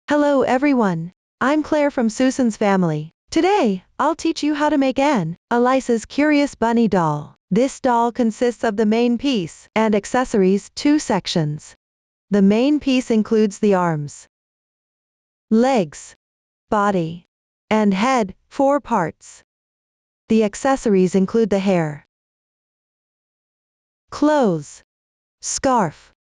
Hello everyone. I'm Claire from Susan's family. Today, I'll teach you how to make Elisa's Curious Bunny doll. This doll consists of the main piece and accessories, 2 sections. The main piece includes the arms, legs, body, and head, 4 parts. The accessories include the hair, clothes, scarf,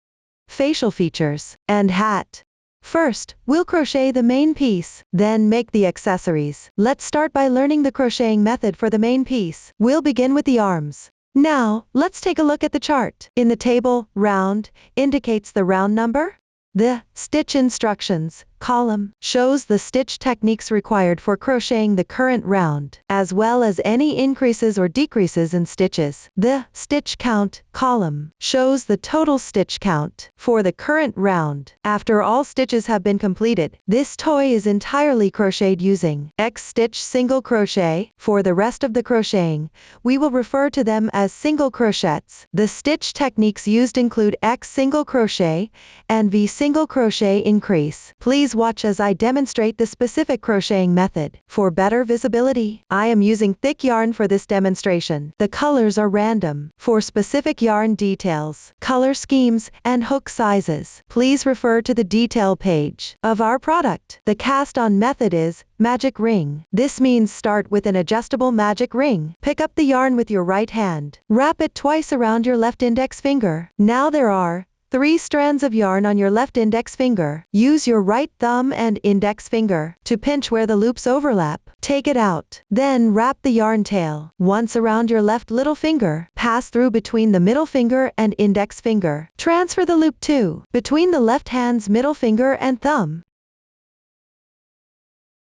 facial features, and hat. First, we'll crochet the main piece, then make the accessories. Let's start by learning the crocheting method for the main piece. We'll begin with the arms. Now, let's take a look at the chart. In the table, round indicates the round number. The stitch instructions column shows the stitch techniques required for crocheting the current round, as well as any increases or decreases in stitches. The stitch count column shows the total stitch count for the current round. After all stitches have been completed, this toy is entirely crocheted using X-stitch single crochet. For the rest of the crocheting, we will refer to them as single crochets. The stitch techniques used include X single crochet and V single crochet increase. Please watch as I demonstrate the specific crocheting method. For better visibility, I am using thick yarn for this demonstration. The colors are random. For specific yarn details, color schemes, and hook sizes, please refer to the detail page of our product. The cast-on method is magic ring. This means start with an adjustable magic ring. Pick up the yarn with your right hand. Wrap it twice around your left index finger. Now there are 3 strands of yarn on your left index finger. Use your right thumb and index finger to pinch where the loops overlap. Take it out. Then wrap the yarn tail once around your left little finger. Pass through between the middle finger and index finger. Transfer the loop to between the left hand's middle finger and thumb.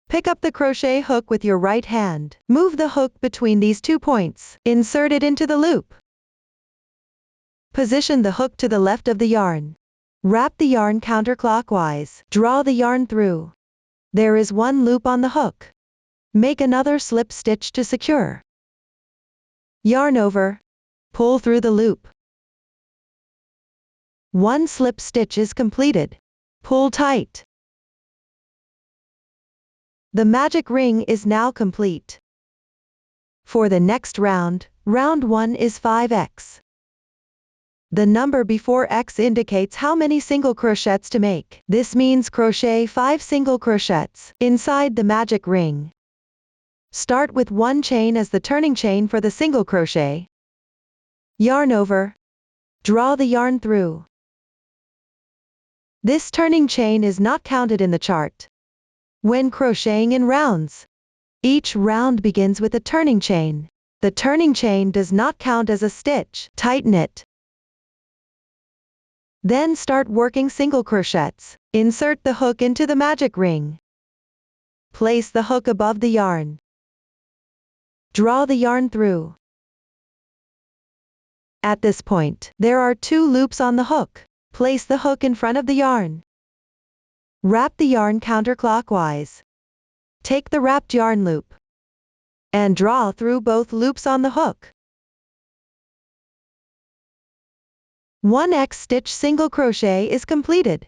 Pick up the crochet hook with your right hand. Move the hook between these 2 points. Insert it into the loop. Position the hook to the left of the yarn. Wrap the yarn counterclockwise. Draw the yarn through. There is 1 loop on the hook. Make another slip stitch to secure. Yarn over. Pull through the loop. 1 slip stitch is completed. Pull tight. The magic ring is now complete. For the next round, round 1 is 5x. The number before X indicates how many single crochets to make. This means crochet 5 single crochets inside the magic ring. Start with 1 chain as the turning chain for the single crochet. Yarn over. Draw the yarn through. This turning chain is not counted in the chart. When crocheting in rounds, each round begins with a turning chain. The turning chain does not count as a stitch. Tighten it. Then start working single crochets. Insert the hook into the magic ring. Place the hook above the yarn. Draw the yarn through. At this point, there are 2 loops on the hook. Place the hook in front of the yarn. Wrap the yarn counterclockwise. Take the wrapped yarn loop and draw through both loops on the hook. 1 X-stitch single crochet is completed.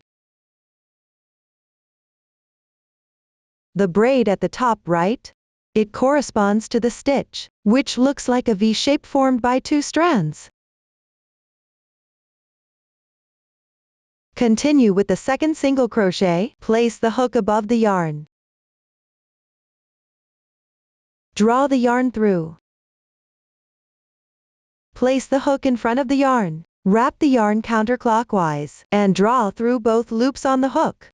The braid at the top right, it corresponds to the stitch, which looks like a V shape formed by 2 strands. Continue with the second single crochet. Place the hook above the yarn. Draw the yarn through. Place the hook in front of the yarn. Wrap the yarn counterclockwise and draw through both loops on the hook.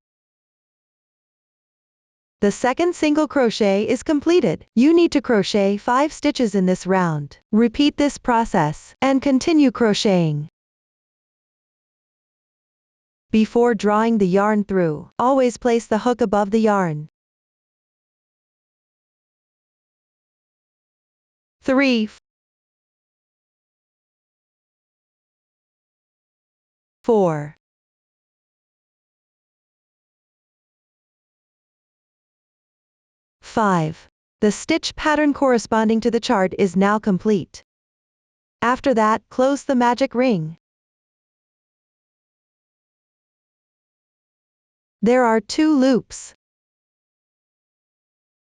The second single crochet is completed. You need to crochet 5 stitches in this round. Repeat this process and continue crocheting. Before drawing the yarn through, always place the hook above the yarn. 3, 4, 5. The stitch pattern corresponding to the chart is now complete. After that, close the magic ring. There are 2 loops.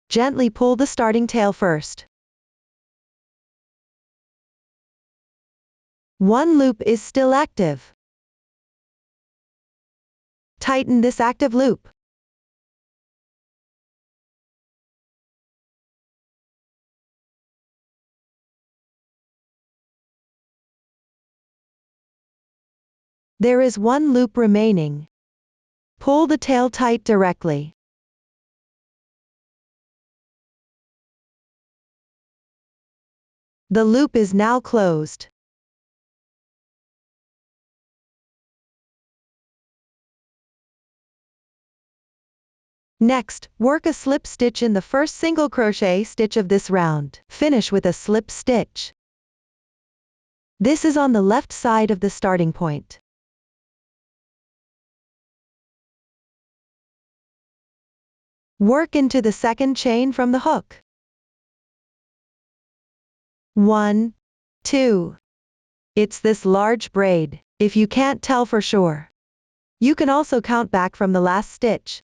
Gently pull the starting tail first. 1 loop is still active. Tighten this active loop. There is 1 loop remaining. Pull the tail tight directly. The loop is now closed. Next, work a slip stitch in the first single crochet stitch of this round. Finish with a slip stitch. This is on the left side of the starting point. Work into the second chain from the hook. 1, 2. It's this large braid, if you can't tell for sure. You can also count back from the last stitch.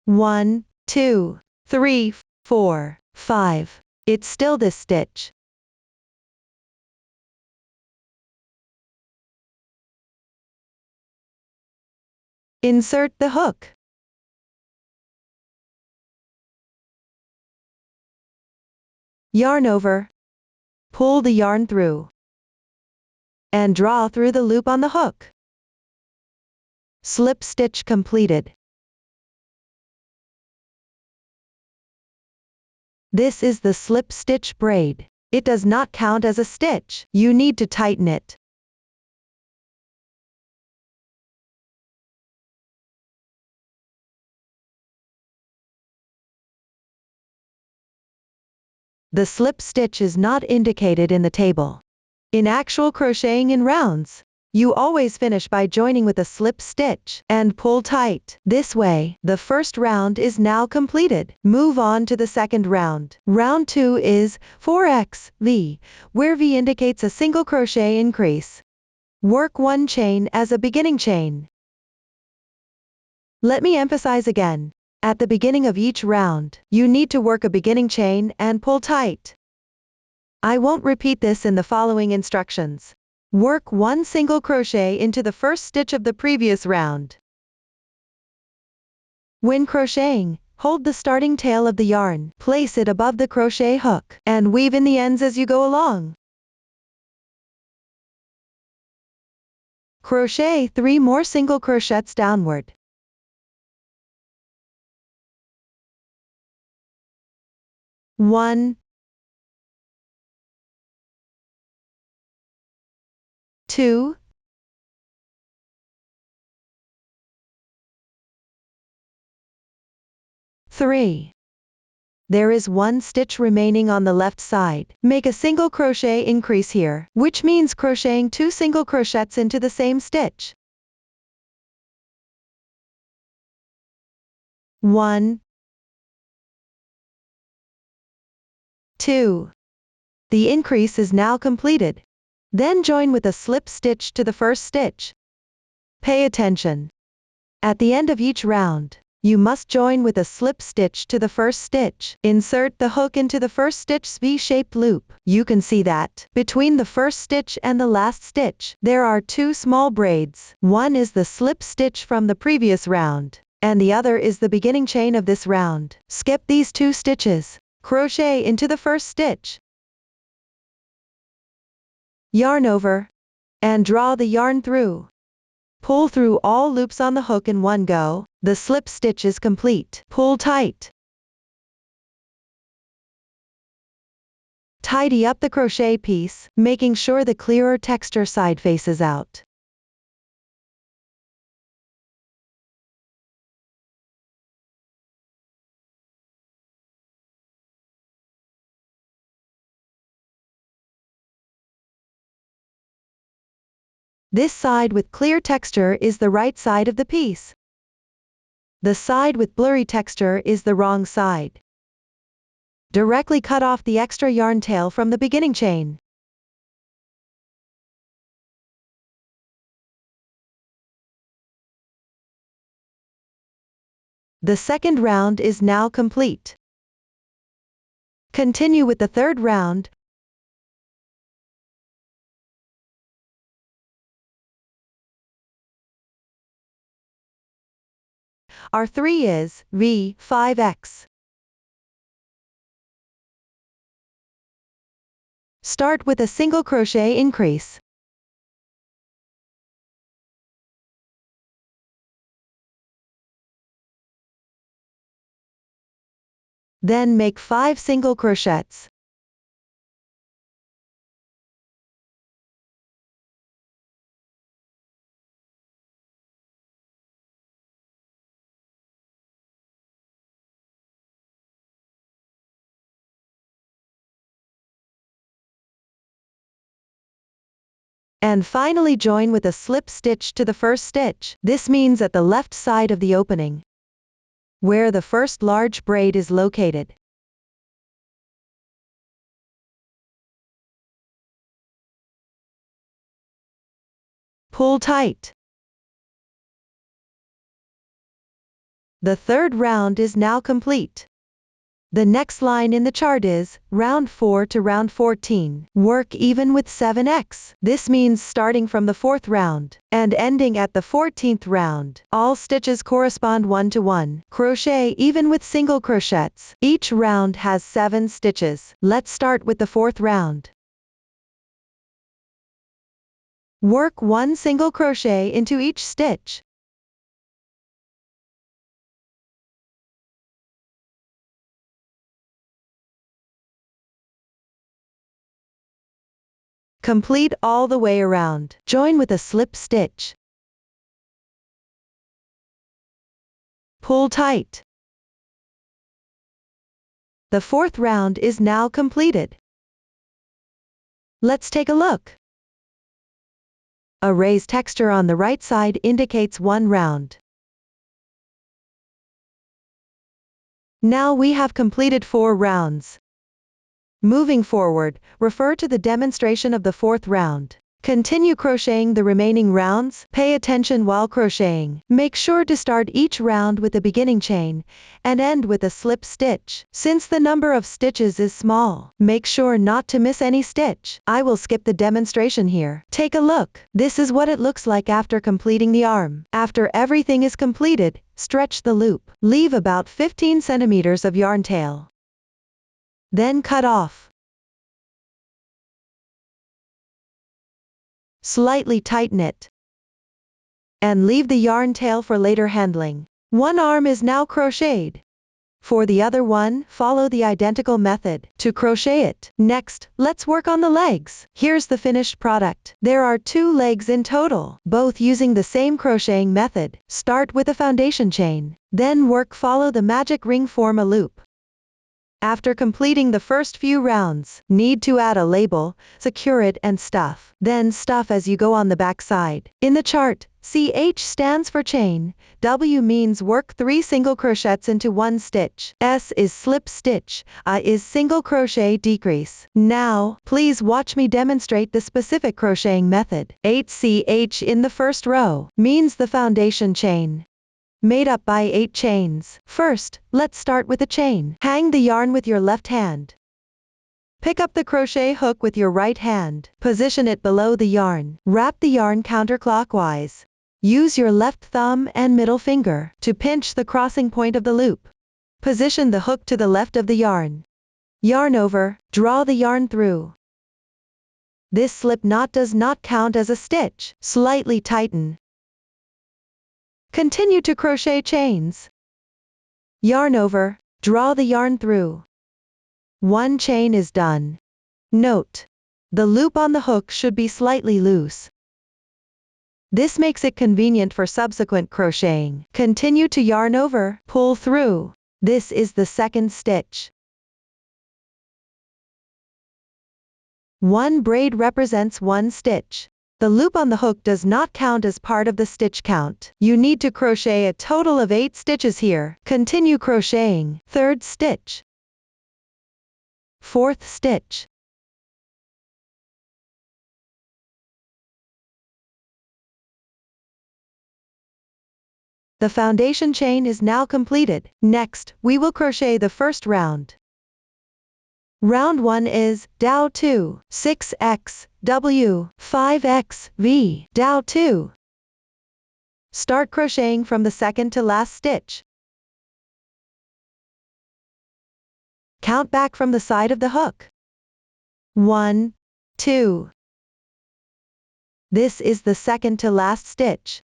1, 2, 3, 4, 5. It's still this stitch. Insert the hook. Yarn over. Pull the yarn through. And draw through the loop on the hook. Slip stitch completed. This is the slip stitch braid. It does not count as a stitch. You need to tighten it. The slip stitch is not indicated in the table. In actual crocheting in rounds, you always finish by joining with a slip stitch and pull tight. This way, the first round is now completed. Move on to the second round. Round 2 is 4xV, where V indicates a single crochet increase. Work 1 chain as a beginning chain. Let me emphasize again. At the beginning of each round, you need to work a beginning chain and pull tight. I won't repeat this in the following instructions. Work 1 single crochet into the first stitch of the previous round. When crocheting, hold the starting tail of the yarn, place it above the crochet hook, and weave in the ends as you go along. Crochet 3 more single crochets downward. 1, 2, 3. There is 1 stitch remaining on the left side. Make a single crochet increase here, which means crocheting 2 single crochets into the same stitch. 1, 2. The increase is now completed. Then join with a slip stitch to the first stitch. Pay attention. At the end of each round, you must join with a slip stitch to the first stitch. Insert the hook into the first stitch's V-shaped loop. You can see that between the first stitch and the last stitch, there are 2 small braids. One is the slip stitch from the previous round, and the other is the beginning chain of this round. Skip these 2 stitches. Crochet into the first stitch. Yarn over, and draw the yarn through. Pull through all loops on the hook in one go. The slip stitch is complete. Pull tight. Tidy up the crochet piece, making sure the clearer texture side faces out. This side with clear texture is the right side of the piece. The side with blurry texture is the wrong side. Directly cut off the extra yarn tail from the beginning chain. The second round is now complete. Continue with the third round. Our 3 is V5X. Start with a single crochet increase. Then make 5 single crochets. And finally join with a slip stitch to the first stitch. This means at the left side of the opening, where the first large braid is located. Pull tight. The third round is now complete. The next line in the chart is round 4 to round 14. Work even with 7x. This means starting from the 4th round and ending at the 14th round. All stitches correspond 1 to 1. Crochet even with single crochets. Each round has 7 stitches. Let's start with the 4th round. Work 1 single crochet into each stitch. Complete all the way around. Join with a slip stitch. Pull tight. The 4th round is now completed. Let's take a look. A raised texture on the right side indicates 1 round. Now we have completed 4 rounds. Moving forward, refer to the demonstration of the 4th round. Continue crocheting the remaining rounds. Pay attention while crocheting. Make sure to start each round with a beginning chain and end with a slip stitch. Since the number of stitches is small, make sure not to miss any stitch. I will skip the demonstration here. Take a look. This is what it looks like after completing the arm. After everything is completed, stretch the loop. Leave about 15 centimeters of yarn tail. Then cut off. Slightly tighten it. And leave the yarn tail for later handling. One arm is now crocheted. For the other one, follow the identical method to crochet it. Next, let's work on the legs. Here's the finished product. There are 2 legs in total, both using the same crocheting method. Start with a foundation chain. Then follow the magic ring, form a loop. After completing the first few rounds, need to add a label, secure it and stuff. Then stuff as you go on the back side. In the chart, CH stands for chain, W means work 3 single crochets into 1 stitch, S is slip stitch, I is single crochet decrease. Now, please watch me demonstrate the specific crocheting method. 8CH in the first row means the foundation chain, made up by 8 chains. First, let's start with a chain. Hang the yarn with your left hand. Pick up the crochet hook with your right hand. Position it below the yarn. Wrap the yarn counterclockwise. Use your left thumb and middle finger to pinch the crossing point of the loop. Position the hook to the left of the yarn. Yarn over, draw the yarn through. This slip knot does not count as a stitch. Slightly tighten. Continue to crochet chains. Yarn over, draw the yarn through. 1 chain is done. Note: the loop on the hook should be slightly loose. This makes it convenient for subsequent crocheting. Continue to yarn over, pull through. This is the second stitch. 1 braid represents 1 stitch. The loop on the hook does not count as part of the stitch count. You need to crochet a total of 8 stitches here. Continue crocheting. 3rd stitch. 4th stitch. The foundation chain is now completed. Next, we will crochet the first round. Round 1 is dow 2, 6x, w, 5x, v, dow 2. Start crocheting from the second to last stitch. Count back from the side of the hook. 1, 2. This is the second to last stitch.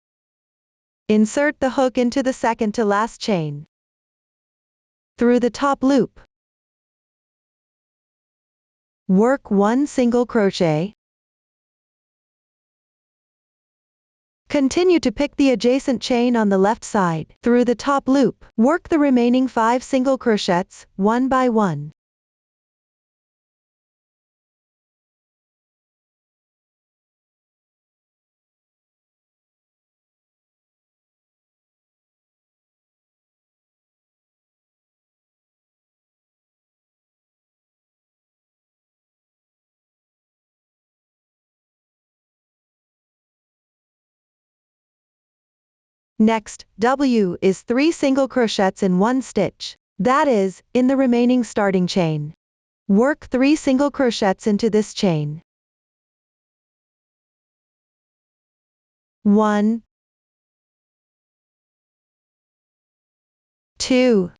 Insert the hook into the second to last chain. Through the top loop. Work 1 single crochet. Continue to pick the adjacent chain on the left side. Through the top loop, work the remaining 5 single crochets, one by one. Next, W is 3 single crochets in 1 stitch. That is, in the remaining starting chain. Work 3 single crochets into this chain. 1, 2,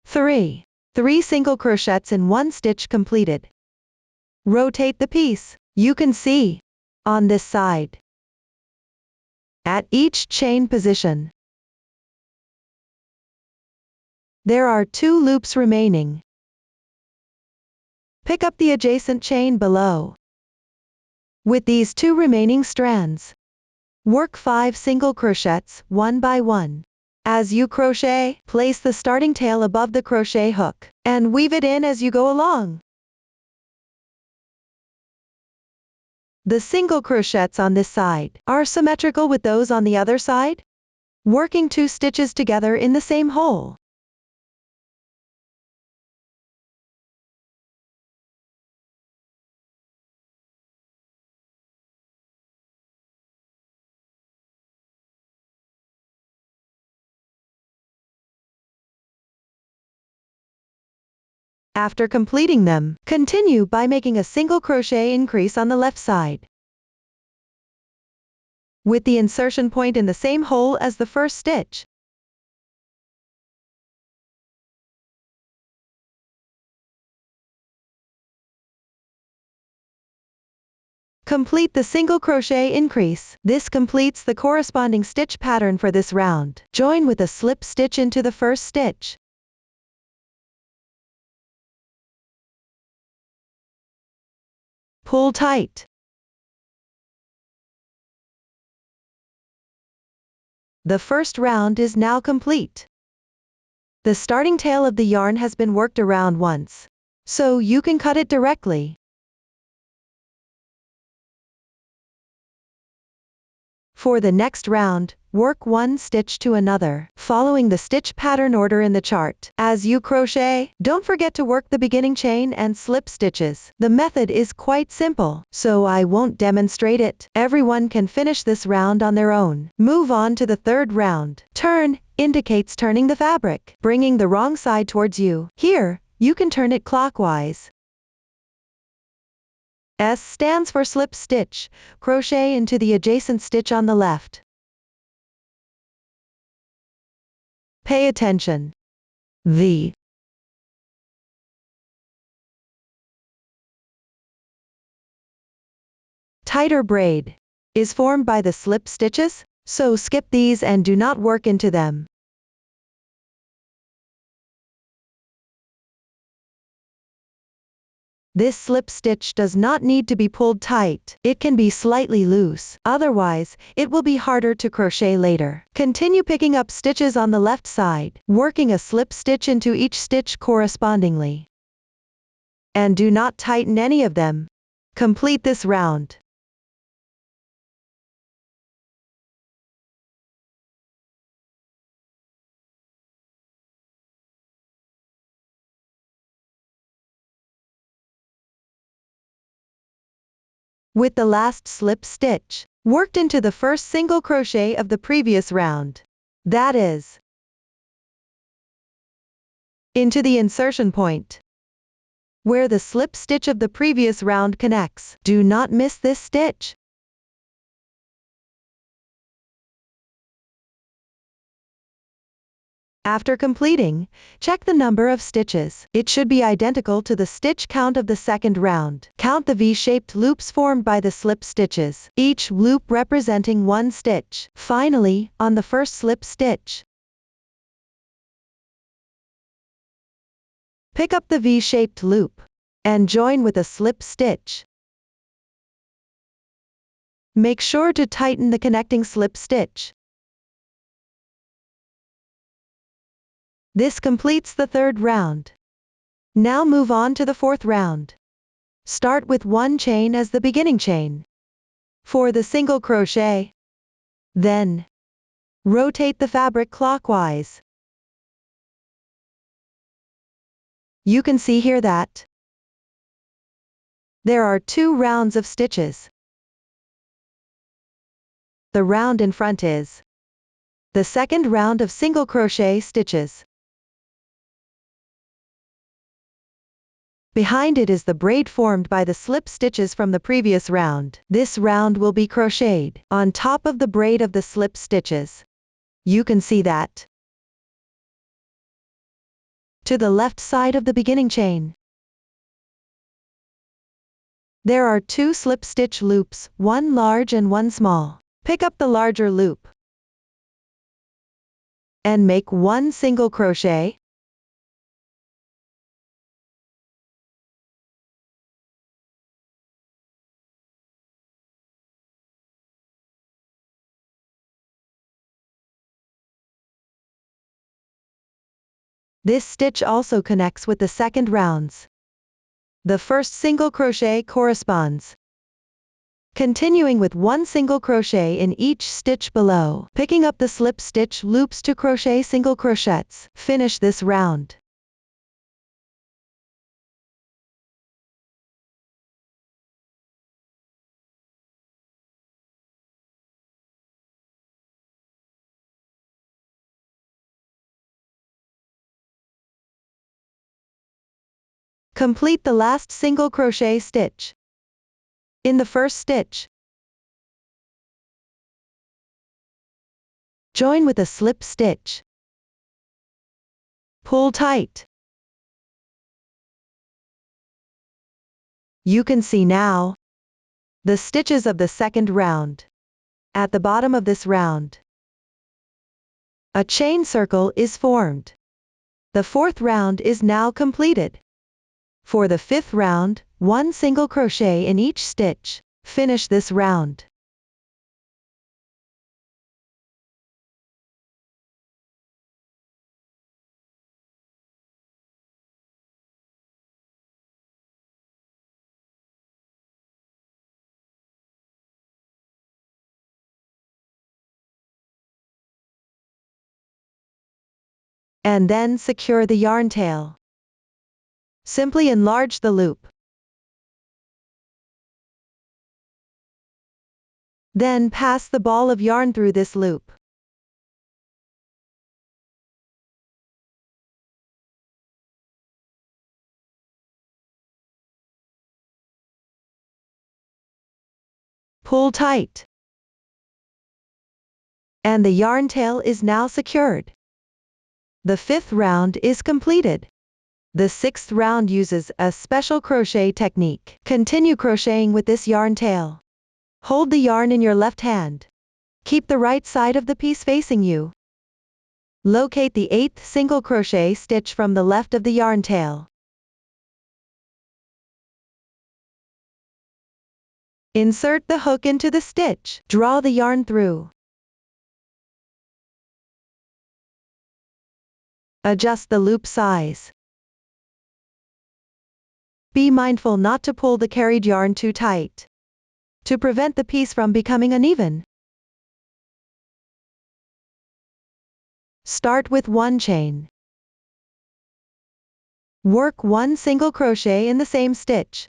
3. 3 single crochets in 1 stitch completed. Rotate the piece. You can see, on this side, at each chain position, there are 2 loops remaining. Pick up the adjacent chain below. With these 2 remaining strands, work 5 single crochets, one by one. As you crochet, place the starting tail above the crochet hook, and weave it in as you go along. The single crochets on this side are symmetrical with those on the other side, working 2 stitches together in the same hole. After completing them, continue by making a single crochet increase on the left side, with the insertion point in the same hole as the first stitch. Complete the single crochet increase. This completes the corresponding stitch pattern for this round. Join with a slip stitch into the first stitch. Pull tight. The first round is now complete. The starting tail of the yarn has been worked around once, so you can cut it directly. For the next round, work 1 stitch to another, following the stitch pattern order in the chart. As you crochet, don't forget to work the beginning chain and slip stitches. The method is quite simple, so I won't demonstrate it. Everyone can finish this round on their own. Move on to the third round. Turn indicates turning the fabric, bringing the wrong side towards you. Here, you can turn it clockwise. S stands for slip stitch. Crochet into the adjacent stitch on the left. Pay attention. The tighter braid is formed by the slip stitches, so skip these and do not work into them. This slip stitch does not need to be pulled tight. It can be slightly loose. Otherwise, it will be harder to crochet later. Continue picking up stitches on the left side, working a slip stitch into each stitch correspondingly. And do not tighten any of them. Complete this round. with the last slip stitch worked into the first single crochet of the previous round. That is, into the insertion point, where the slip stitch of the previous round connects. Do not miss this stitch. After completing, check the number of stitches. It should be identical to the stitch count of the second round. Count the V-shaped loops formed by the slip stitches, each loop representing one stitch. Finally, on the first slip stitch, pick up the V-shaped loop and join with a slip stitch. Make sure to tighten the connecting slip stitch. This completes the third round. Now move on to the fourth round. Start with one chain as the beginning chain for the single crochet. Then, rotate the fabric clockwise. You can see here that there are 2 rounds of stitches. The round in front is the second round of single crochet stitches. Behind it is the braid formed by the slip stitches from the previous round. This round will be crocheted on top of the braid of the slip stitches. You can see that to the left side of the beginning chain, there are 2 slip stitch loops, one large and one small. Pick up the larger loop and make one single crochet. This stitch also connects with the second rounds. The first single crochet corresponds. Continuing with one single crochet in each stitch below, picking up the slip stitch loops to crochet single crochets. Finish this round. Complete the last single crochet stitch. In the first stitch, join with a slip stitch. Pull tight. You can see now the stitches of the second round. At the bottom of this round, a chain circle is formed. The fourth round is now completed. For the fifth round, one single crochet in each stitch. Finish this round. And then secure the yarn tail. Simply enlarge the loop. Then pass the ball of yarn through this loop. Pull tight. And the yarn tail is now secured. The fifth round is completed. The sixth round uses a special crochet technique. Continue crocheting with this yarn tail. Hold the yarn in your left hand. Keep the right side of the piece facing you. Locate the 8th single crochet stitch from the left of the yarn tail. Insert the hook into the stitch. Draw the yarn through. Adjust the loop size. Be mindful not to pull the carried yarn too tight, to prevent the piece from becoming uneven. Start with one chain. Work one single crochet in the same stitch.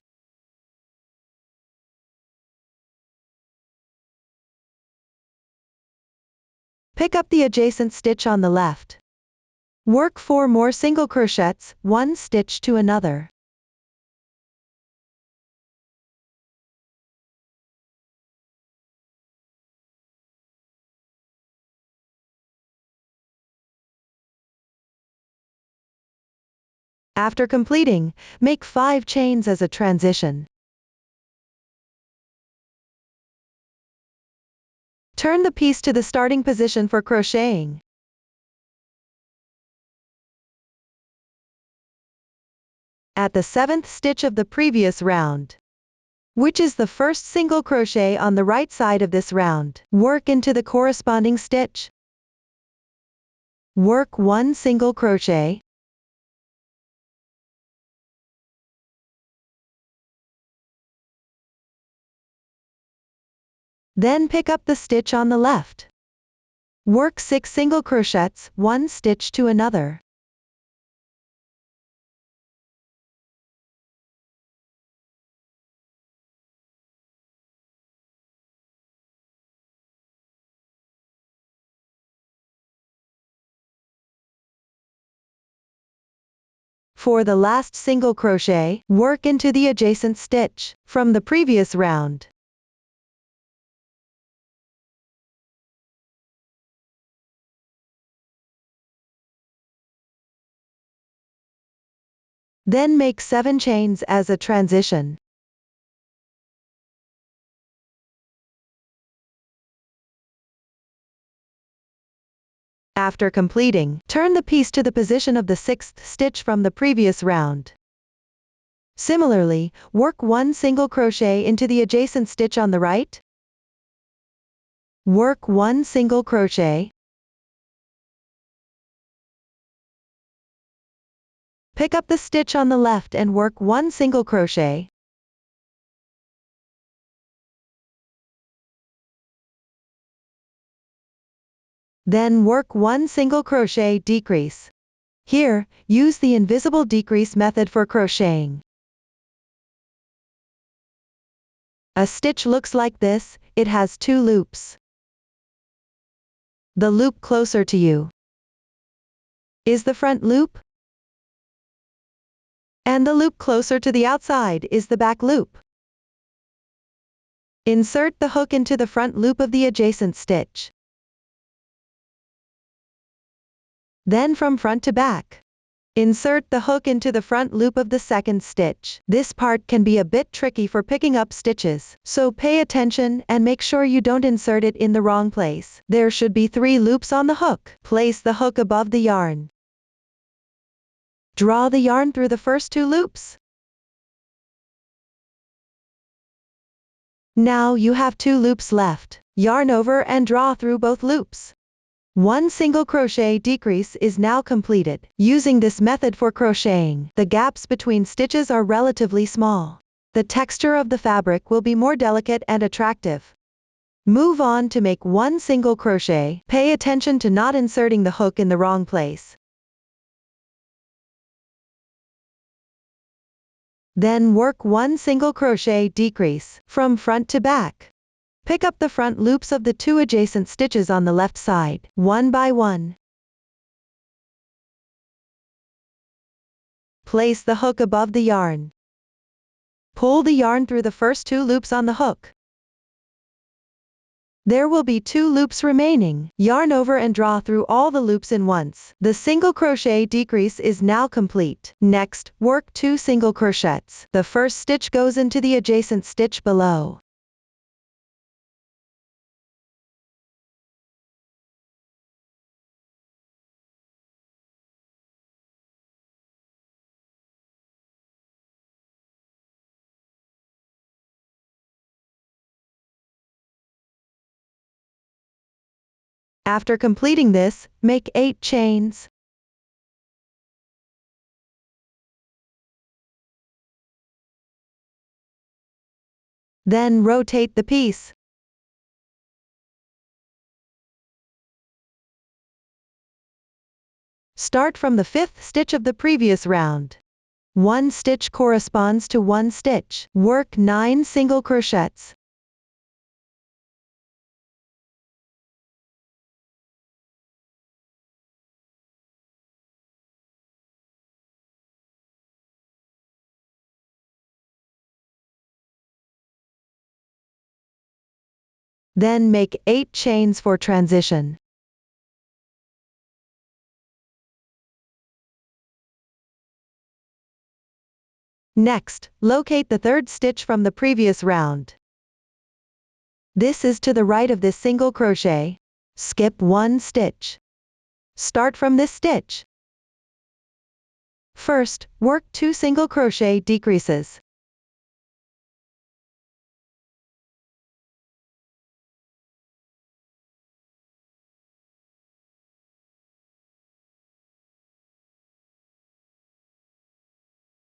Pick up the adjacent stitch on the left. Work 4 more single crochets, one stitch to another. After completing, make 5 chains as a transition. Turn the piece to the starting position for crocheting. At the 7th stitch of the previous round, which is the first single crochet on the right side of this round, work into the corresponding stitch. Work 1 single crochet. Then pick up the stitch on the left. Work 6 single crochets, one stitch to another. For the last single crochet, work into the adjacent stitch from the previous round. Then make 7 chains as a transition. After completing, turn the piece to the position of the 6th stitch from the previous round. Similarly, work 1 single crochet into the adjacent stitch on the right. Work 1 single crochet. Pick up the stitch on the left and work 1 single crochet. Then work 1 single crochet decrease. Here, use the invisible decrease method for crocheting. A stitch looks like this, it has 2 loops. The loop closer to you is the front loop, and the loop closer to the outside is the back loop. Insert the hook into the front loop of the adjacent stitch. Then from front to back, insert the hook into the front loop of the second stitch. This part can be a bit tricky for picking up stitches, so pay attention and make sure you don't insert it in the wrong place. There should be 3 loops on the hook. Place the hook above the yarn. Draw the yarn through the first 2 loops. Now you have 2 loops left. Yarn over and draw through both loops. 1 single crochet decrease is now completed. Using this method for crocheting, the gaps between stitches are relatively small. The texture of the fabric will be more delicate and attractive. Move on to make 1 single crochet. Pay attention to not inserting the hook in the wrong place. Then work 1 single crochet decrease from front to back. Pick up the front loops of the 2 adjacent stitches on the left side, one by one. Place the hook above the yarn. Pull the yarn through the first 2 loops on the hook. There will be 2 loops remaining. Yarn over and draw through all the loops in once. The single crochet decrease is now complete. Next, work 2 single crochets. The first stitch goes into the adjacent stitch below. After completing this, make 8 chains. Then rotate the piece. Start from the 5th stitch of the previous round. 1 stitch corresponds to 1 stitch. Work 9 single crochets. Then make 8 chains for transition. Next, locate the third stitch from the previous round. This is to the right of this single crochet. Skip 1 stitch. Start from this stitch. First, work 2 single crochet decreases.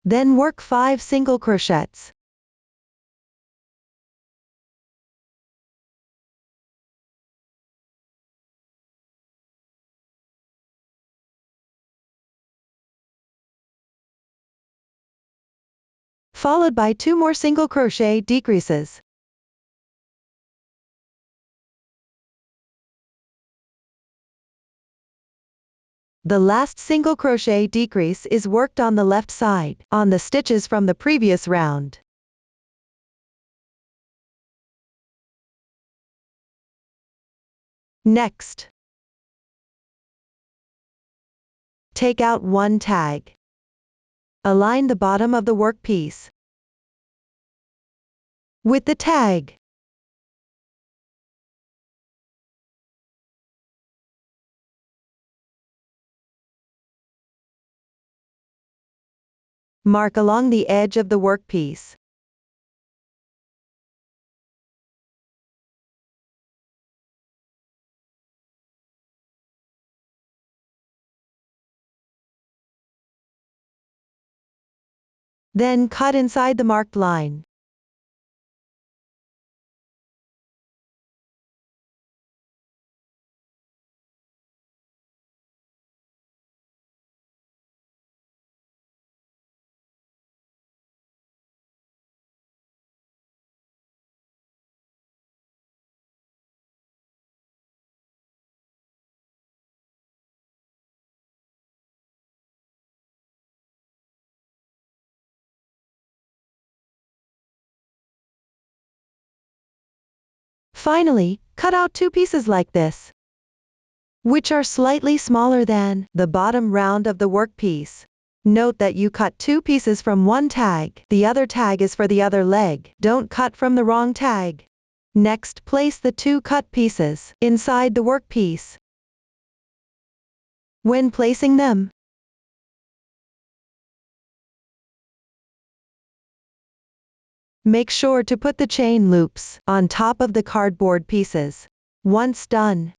Then work 5 single crochets. Followed by 2 more single crochet decreases. The last single crochet decrease is worked on the left side, on the stitches from the previous round. Next, take out 1 tag. Align the bottom of the workpiece with the tag. Mark along the edge of the workpiece. Then cut inside the marked line. Finally, cut out 2 pieces like this, which are slightly smaller than the bottom round of the workpiece. Note that you cut 2 pieces from one tag. The other tag is for the other leg. Don't cut from the wrong tag. Next, place the 2 cut pieces inside the workpiece. When placing them, make sure to put the chain loops on top of the cardboard pieces. Once done,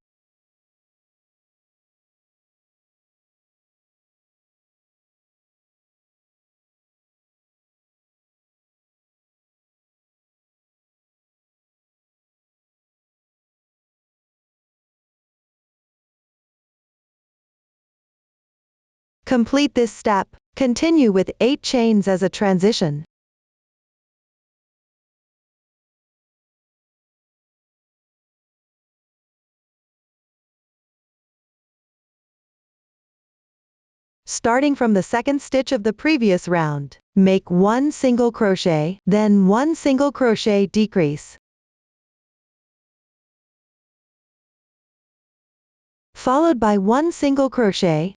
complete this step. Continue with 8 chains as a transition. Starting from the second stitch of the previous round, make 1 single crochet, then 1 single crochet decrease, followed by 1 single crochet,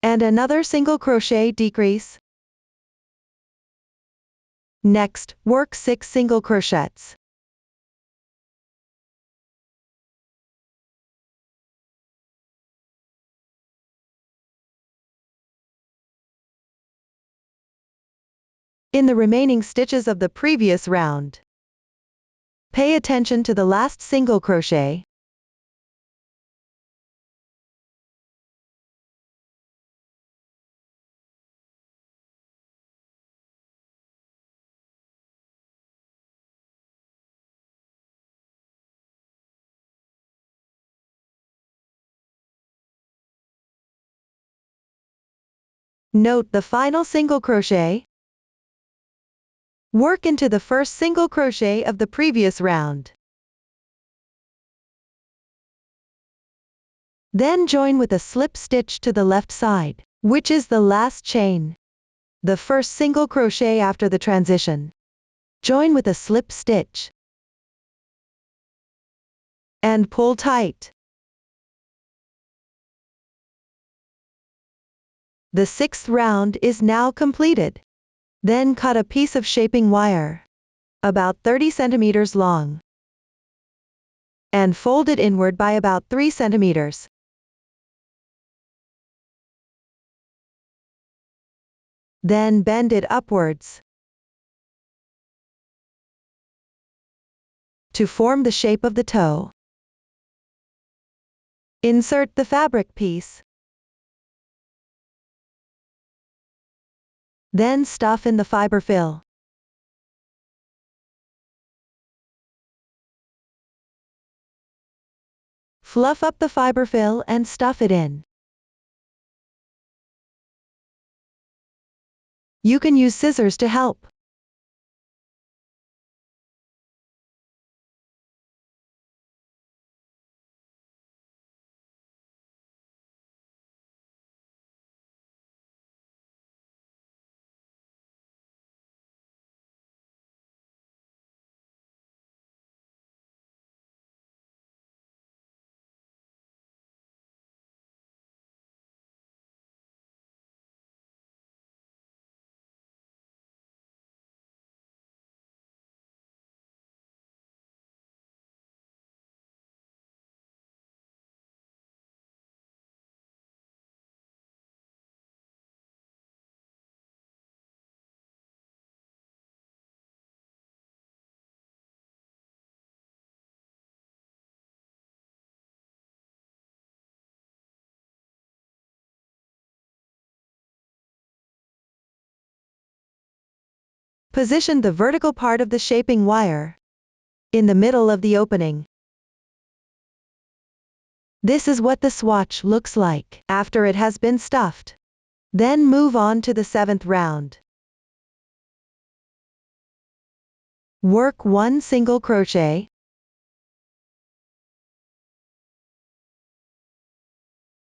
and another single crochet decrease. Next, work 6 single crochets. In the remaining stitches of the previous round, pay attention to the last single crochet. Note the final single crochet. Work into the first single crochet of the previous round. Then join with a slip stitch to the left side, which is the last chain. The first single crochet after the transition. Join with a slip stitch. And pull tight. The 6th round is now completed. Then cut a piece of shaping wire, about 30 centimeters long, and fold it inward by about 3 centimeters. Then bend it upwards to form the shape of the toe. Insert the fabric piece. Then stuff in the fiber fill. Fluff up the fiber fill and stuff it in. You can use scissors to help. Position the vertical part of the shaping wire in the middle of the opening. This is what the swatch looks like after it has been stuffed. Then move on to the 7th round. Work 1 single crochet.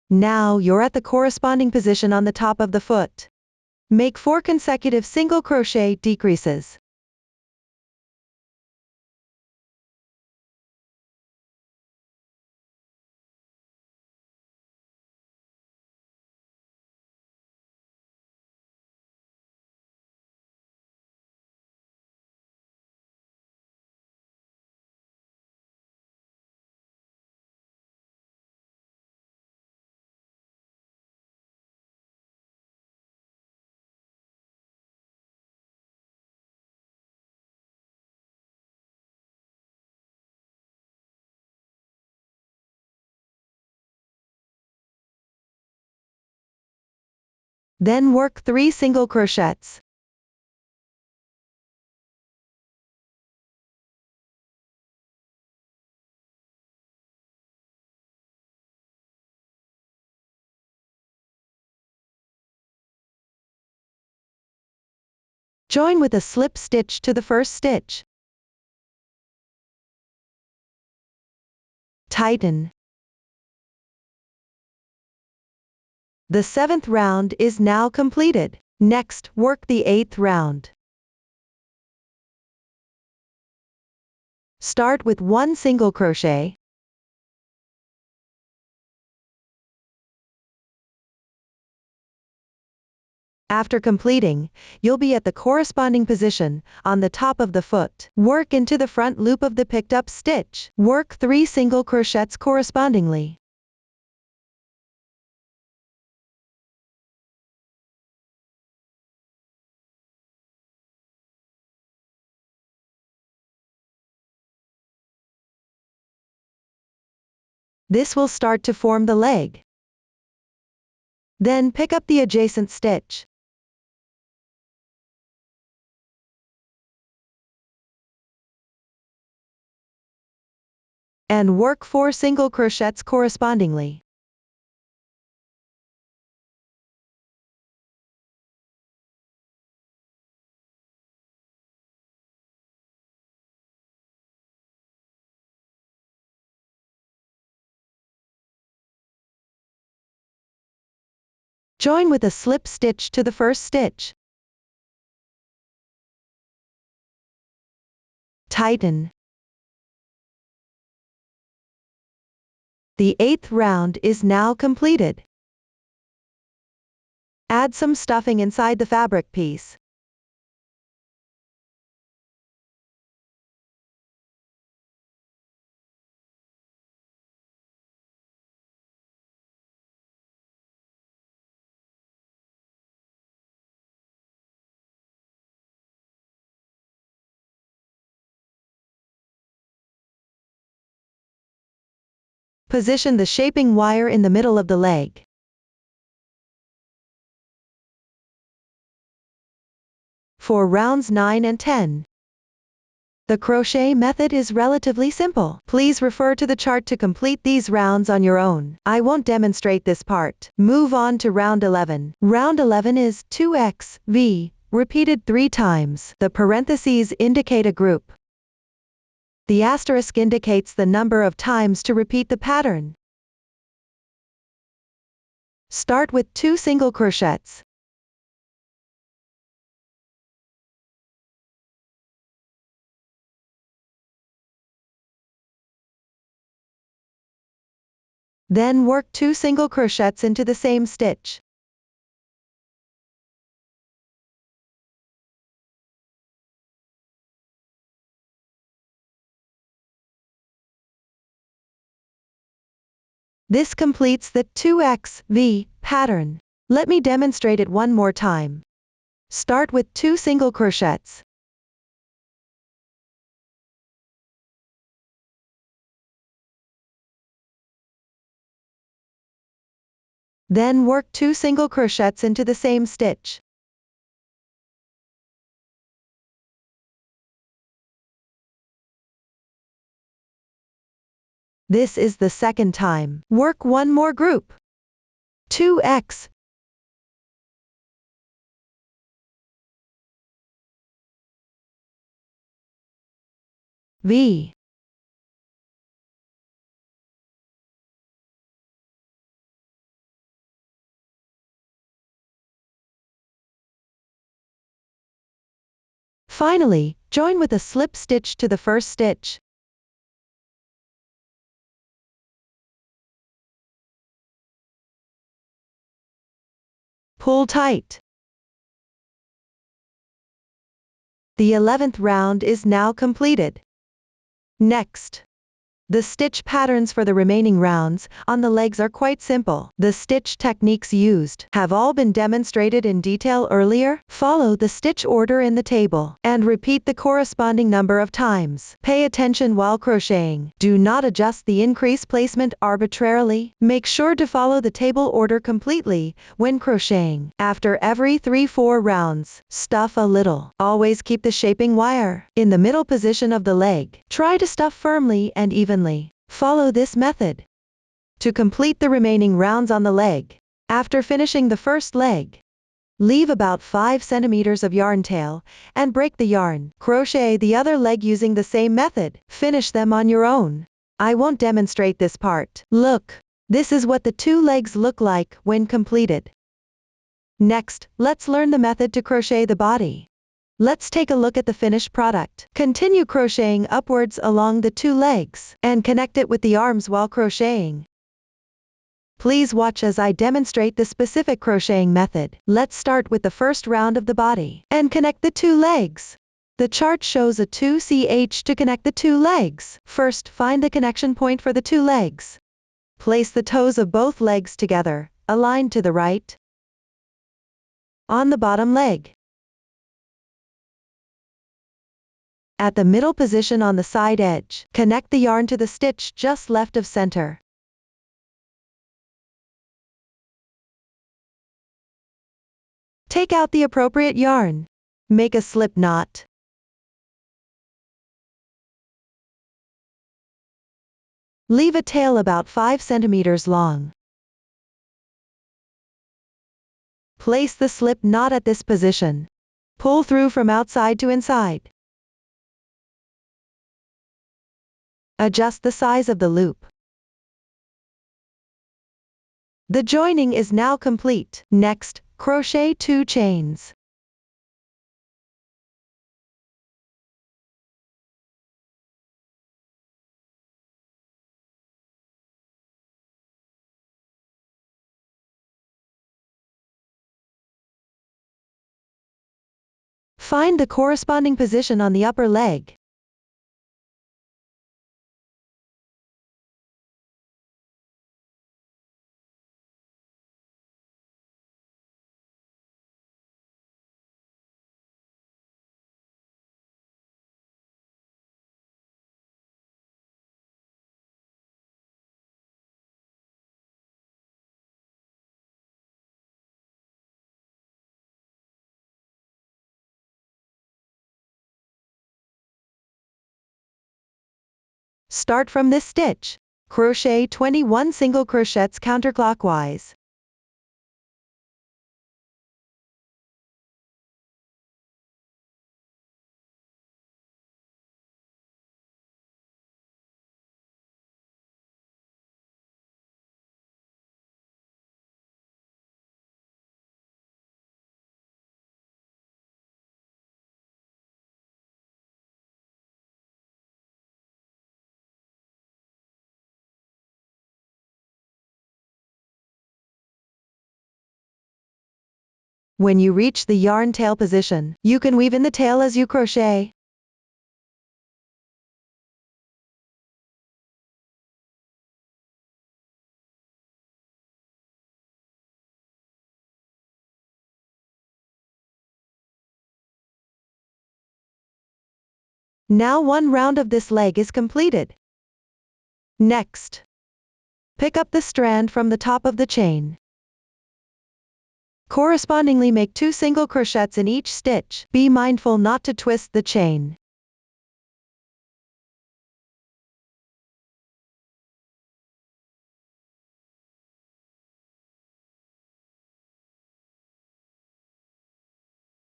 Now you're at the corresponding position on the top of the foot. Make 4 consecutive single crochet decreases. Then work 3 single crochets. Join with a slip stitch to the first stitch. Tighten. The 7th round is now completed. Next, work the 8th round. Start with 1 single crochet. After completing, you'll be at the corresponding position on the top of the foot. Work into the front loop of the picked up stitch. Work 3 single crochets correspondingly. This will start to form the leg. Then pick up the adjacent stitch. And work 4 single crochets correspondingly. Join with a slip stitch to the first stitch. Tighten. The 8th round is now completed. Add some stuffing inside the fabric piece. Position the shaping wire in the middle of the leg. For rounds 9 and 10, the crochet method is relatively simple. Please refer to the chart to complete these rounds on your own. I won't demonstrate this part. Move on to round 11. Round 11 is 2x, V, repeated 3 times. The parentheses indicate a group. The asterisk indicates the number of times to repeat the pattern. Start with 2 single crochets. Then work 2 single crochets into the same stitch. This completes the 2x, V, pattern. Let me demonstrate it one more time. Start with 2 single crochets. Then work 2 single crochets into the same stitch. This is the second time. Work one more group. 2x, V. Finally, join with a slip stitch to the first stitch. Pull tight. The 11th round is now completed. Next, the stitch patterns for the remaining rounds on the legs are quite simple. The stitch techniques used have all been demonstrated in detail earlier. Follow the stitch order in the table and repeat the corresponding number of times. Pay attention while crocheting. Do not adjust the increase placement arbitrarily. Make sure to follow the table order completely when crocheting. After every 3-4 rounds, stuff a little. Always keep the shaping wire in the middle position of the leg. Try to stuff firmly and evenly. Follow this method to complete the remaining rounds on the leg. After finishing the first leg, leave about 5 centimeters of yarn tail and break the yarn. Crochet the other leg using the same method. Finish them on your own. I won't demonstrate this part. Look, this is what the 2 legs look like when completed. Next, let's learn the method to crochet the body. Let's take a look at the finished product. Continue crocheting upwards along the 2 legs and connect it with the arms while crocheting. Please watch as I demonstrate the specific crocheting method. Let's start with the first round of the body and connect the 2 legs. The chart shows a 2ch to connect the 2 legs. First, find the connection point for the 2 legs. Place the toes of both legs together, aligned to the right. On the bottom leg. At the middle position on the side edge, connect the yarn to the stitch just left of center. Take out the appropriate yarn. Make a slip knot. Leave a tail about 5 centimeters long. Place the slip knot at this position. Pull through from outside to inside. Adjust the size of the loop. The joining is now complete. Next, crochet 2 chains. Find the corresponding position on the upper leg. Start from this stitch. Crochet 21 single crochets counterclockwise. When you reach the yarn tail position, you can weave in the tail as you crochet. Now one round of this leg is completed. Next, pick up the strand from the top of the chain. Correspondingly make 2 single crochets in each stitch. Be mindful not to twist the chain.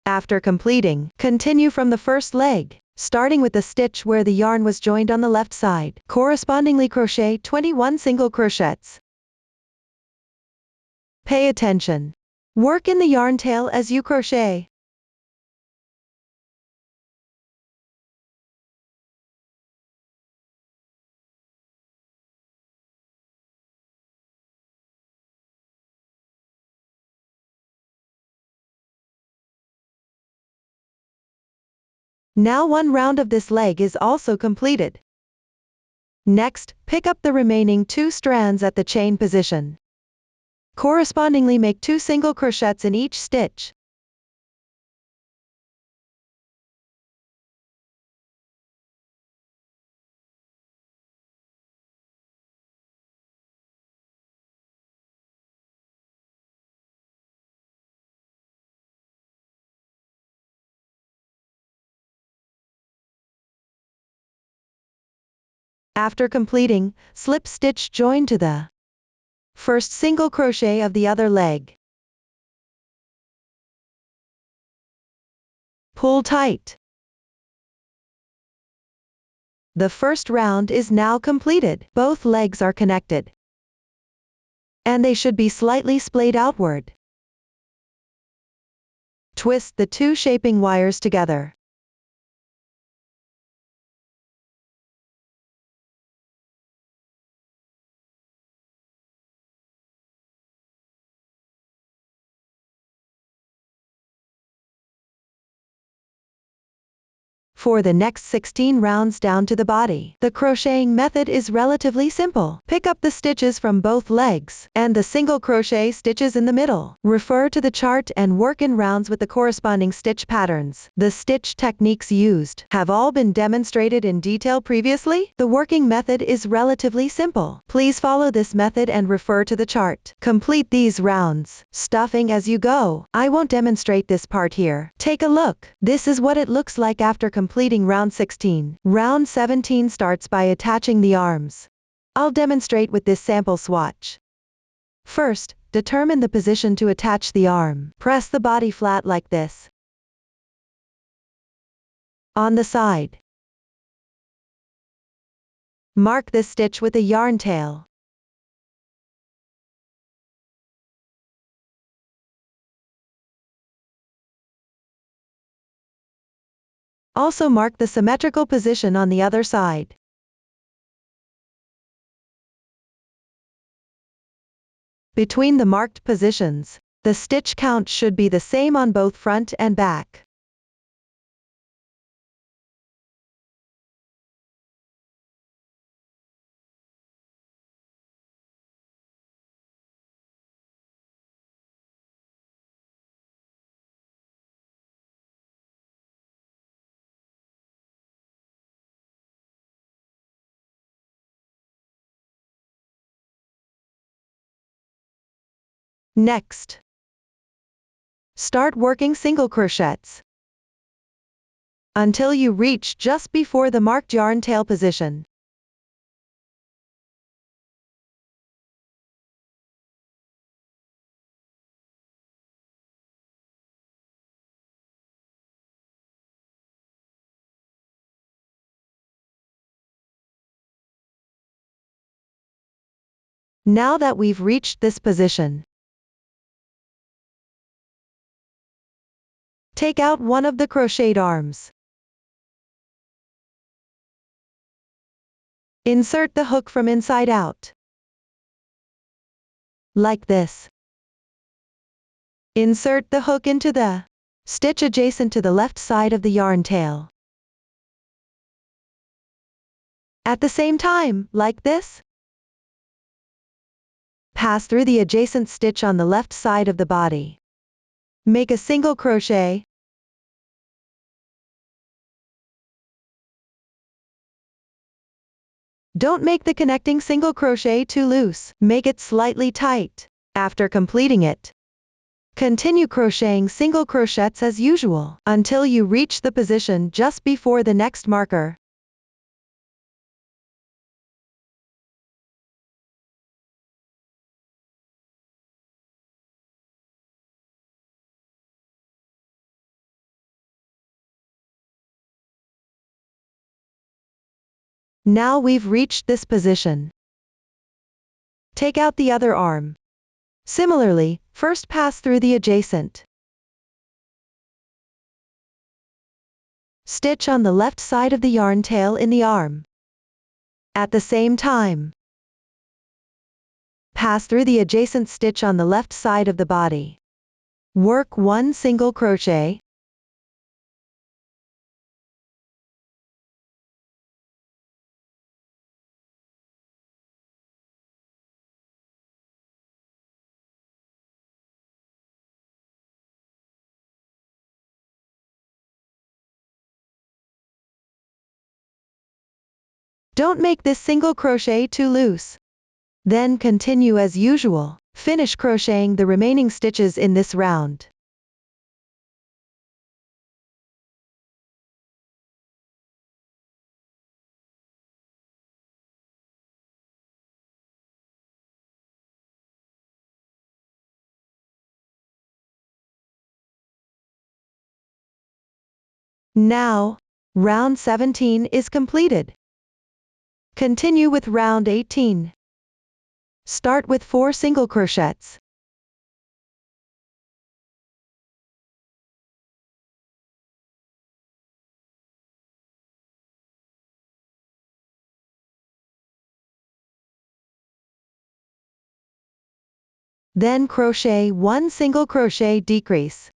After completing, continue from the first leg, starting with the stitch where the yarn was joined on the left side. Correspondingly crochet 21 single crochets. Pay attention. Work in the yarn tail as you crochet. Now one round of this leg is also completed. Next, pick up the remaining 2 strands at the chain position. Correspondingly make 2 single crochets in each stitch. After completing, slip stitch join to the first single crochet of the other leg. Pull tight. The first round is now completed. Both legs are connected, and they should be slightly splayed outward. Twist the 2 shaping wires together. For the next 16 rounds down to the body, the crocheting method is relatively simple. Pick up the stitches from both legs, and the single crochet stitches in the middle. Refer to the chart and work in rounds with the corresponding stitch patterns. The stitch techniques used have all been demonstrated in detail previously. The working method is relatively simple. Please follow this method and refer to the chart. Complete these rounds, stuffing as you go. I won't demonstrate this part here. Take a look. This is what it looks like after completing round 16. Round 17 starts by attaching the arms. I'll demonstrate with this sample swatch. First, determine the position to attach the arm. Press the body flat like this. On the side, mark this stitch with a yarn tail. Also mark the symmetrical position on the other side. Between the marked positions, the stitch count should be the same on both front and back. Next, start working single crochets until you reach just before the marked yarn tail position. Now that we've reached this position, take out one of the crocheted arms. Insert the hook from inside out, like this. Insert the hook into the stitch adjacent to the left side of the yarn tail. At the same time, like this, pass through the adjacent stitch on the left side of the body. Make a single crochet. Don't make the connecting single crochet too loose. Make it slightly tight. After completing it, continue crocheting single crochets as usual until you reach the position just before the next marker. Now we've reached this position. Take out the other arm. Similarly, first pass through the adjacent stitch on the left side of the yarn tail in the arm. At the same time, pass through the adjacent stitch on the left side of the body. Work one single crochet. Don't make this single crochet too loose. Then continue as usual. Finish crocheting the remaining stitches in this round. Now, round 17 is completed. Continue with round 18. Start with 4 single crochets. Then crochet 1 single crochet decrease.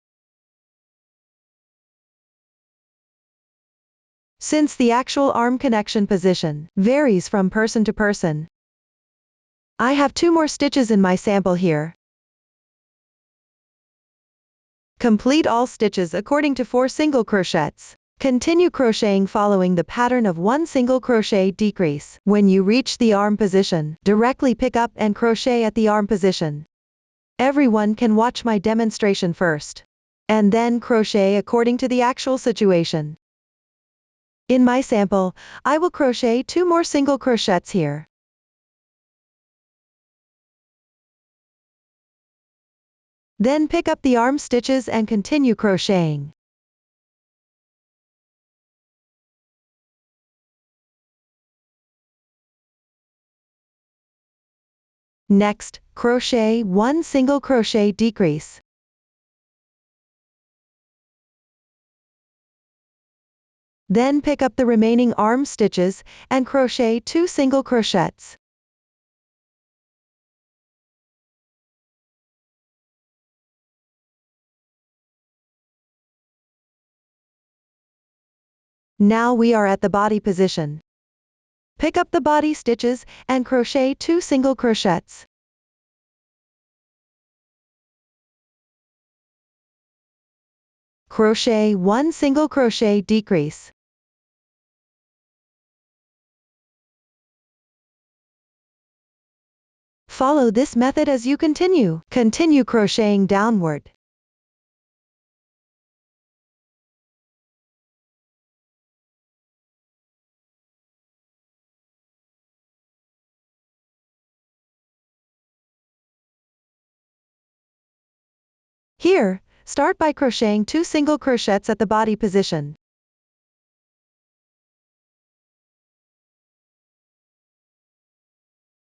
Since the actual arm connection position varies from person to person, I have 2 more stitches in my sample here. Complete all stitches according to 4 single crochets. Continue crocheting following the pattern of 1 single crochet decrease. When you reach the arm position, directly pick up and crochet at the arm position. Everyone can watch my demonstration first, and then crochet according to the actual situation. In my sample, I will crochet 2 more single crochets here. Then pick up the arm stitches and continue crocheting. Next, crochet 1 single crochet decrease. Then pick up the remaining arm stitches and crochet 2 single crochets. Now we are at the body position. Pick up the body stitches and crochet 2 single crochets. Crochet 1 single crochet decrease. Follow this method as you continue. Continue crocheting downward. Here, start by crocheting 2 single crochets at the body position.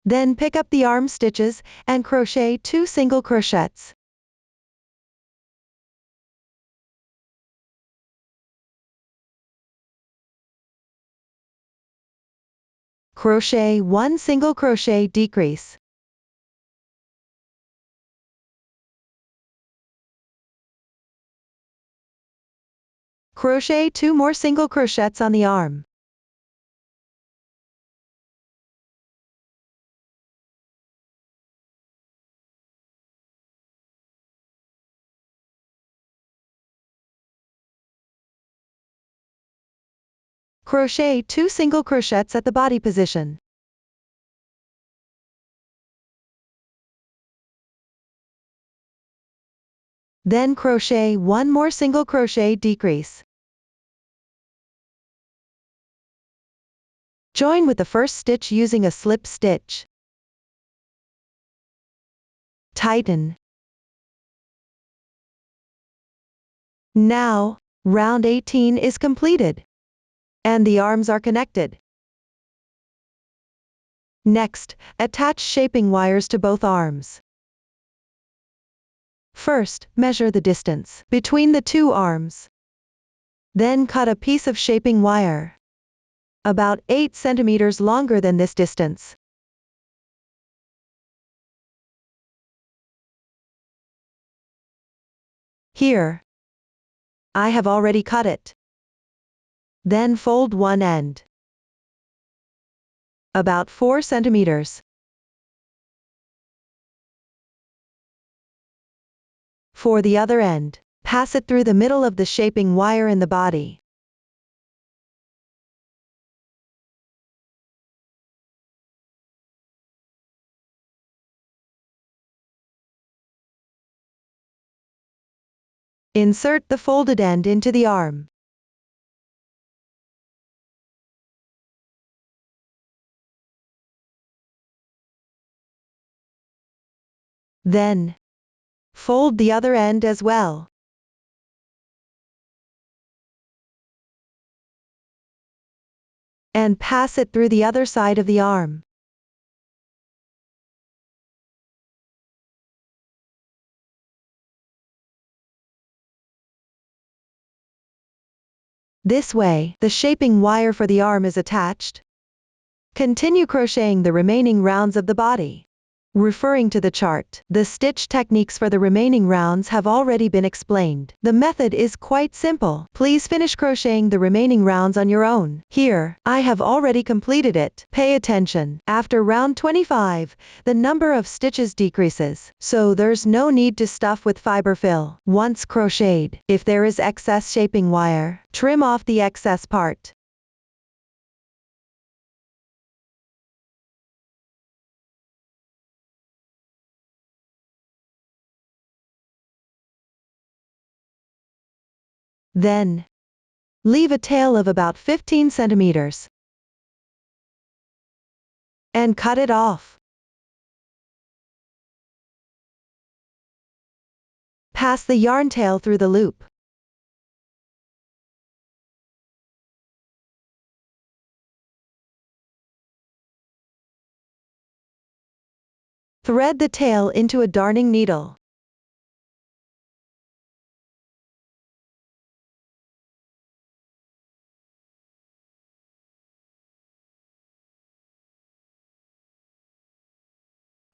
Then pick up the arm stitches and crochet 2 single crochets. Crochet 1 single crochet decrease. Crochet 2 more single crochets on the arm. Crochet 2 single crochets at the body position. Then crochet 1 more single crochet decrease. Join with the first stitch using a slip stitch. Tighten. Now, round 18 is completed, and the arms are connected. Next, attach shaping wires to both arms. First, measure the distance between the two arms. Then cut a piece of shaping wire, about 8 centimeters longer than this distance. Here, I have already cut it. Then fold one end, about 4 centimeters. For the other end, pass it through the middle of the shaping wire in the body. Insert the folded end into the arm. Then, fold the other end as well. And pass it through the other side of the arm. This way, the shaping wire for the arm is attached. Continue crocheting the remaining rounds of the body. Referring to the chart, the stitch techniques for the remaining rounds have already been explained. The method is quite simple. Please finish crocheting the remaining rounds on your own. Here, I have already completed it. Pay attention. After round 25, the number of stitches decreases, so there's no need to stuff with fiber fill. Once crocheted, if there is excess shaping wire, trim off the excess part. Then, leave a tail of about 15 centimeters and cut it off. Pass the yarn tail through the loop. Thread the tail into a darning needle.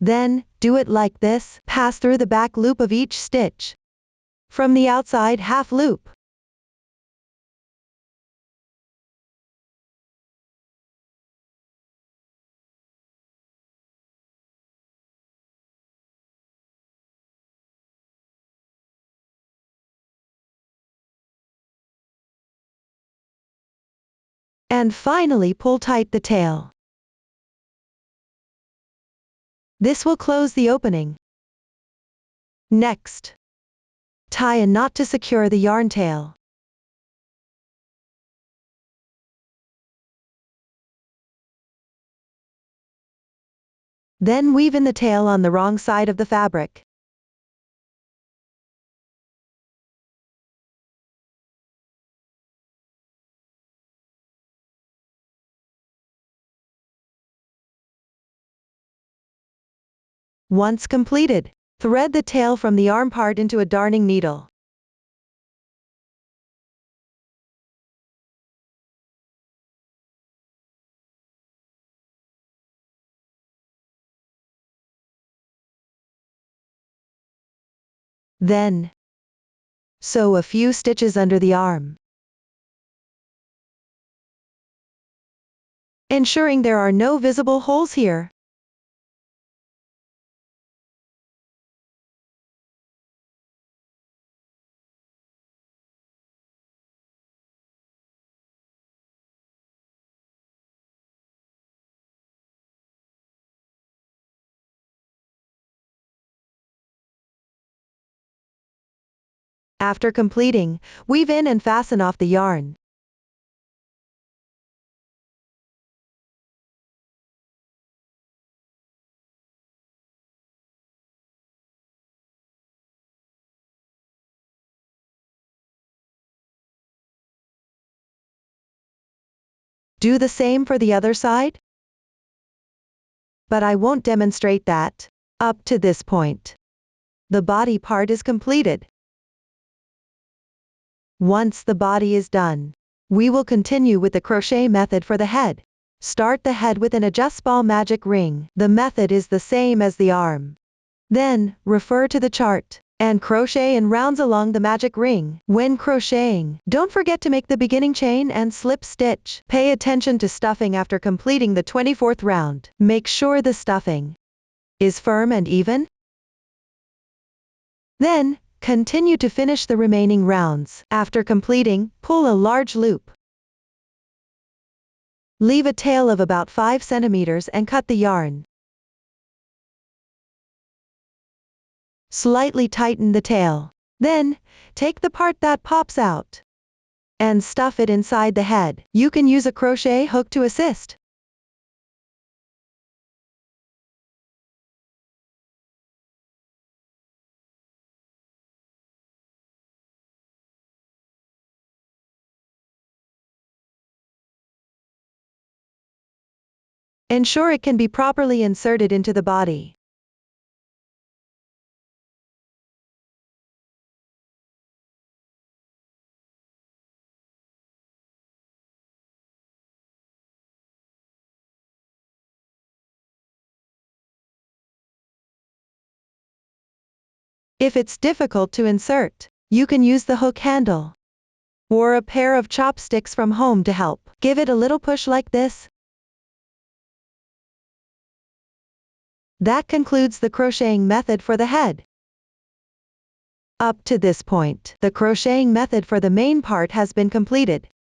Then, do it like this, pass through the back loop of each stitch. From the outside half loop. And finally pull tight the tail. This will close the opening. Next, tie a knot to secure the yarn tail. Then weave in the tail on the wrong side of the fabric. Once completed, thread the tail from the arm part into a darning needle. Then, sew a few stitches under the arm, ensuring there are no visible holes here. After completing, weave in and fasten off the yarn. Do the same for the other side? But I won't demonstrate that. Up to this point, the body part is completed. Once the body is done, we will continue with the crochet method for the head. Start the head with an adjust ball magic ring. The method is the same as the arm. Then, refer to the chart, and crochet in rounds along the magic ring. When crocheting, don't forget to make the beginning chain and slip stitch. Pay attention to stuffing after completing the 24th round. Make sure the stuffing is firm and even. Then, continue to finish the remaining rounds. After completing, pull a large loop. Leave a tail of about 5 centimeters and cut the yarn. Slightly tighten the tail. Then, take the part that pops out and stuff it inside the head. You can use a crochet hook to assist. Ensure it can be properly inserted into the body. If it's difficult to insert, you can use the hook handle or a pair of chopsticks from home to help. Give it a little push like this. That concludes the crocheting method for the head. Up to this point, the crocheting method for the main part has been completed.